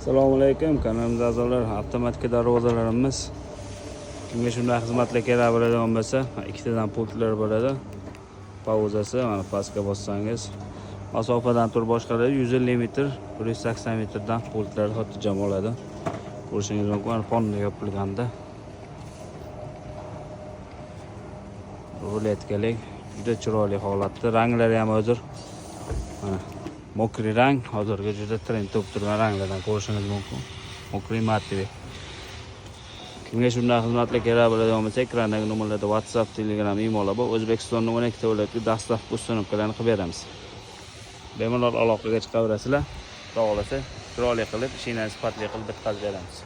Assalomu alaykum, kanalimizga a'zolar. Avtomatik darvozalarimiz kimga shunday xizmatlar kerak bo'ladigan bo'lsa, ikkitadan pultlar bo'ladi. Pauzasi mana pastga bossangiz, masofadan turib boshqaradi. 150 metr, 180 metrdan pultlar xotirjam oladi. Ko'rishingiz mumkin, fonda yopilganda. Ruletkalik juda chiroyli holatda, ranglari ham hozir mana mokriy rang, hozirgi juda trend top turgan ranglardan ko'rishingiz mumkin. Mokriy mativi. Kimga shunday xizmatlar kerak bo'ladigan bo'lsa, ekrandagi nomerlarda WhatsApp, Telegram, email bor. O'zbekistonning 12 ta viloyatida dastlabki ustunovkalarni qilib beramiz. Bemalol aloqaga chiqaverasizlar. Xudo xolasa, chiroyli qilib, ishinglarni sifatli qilib bitkazib beramiz.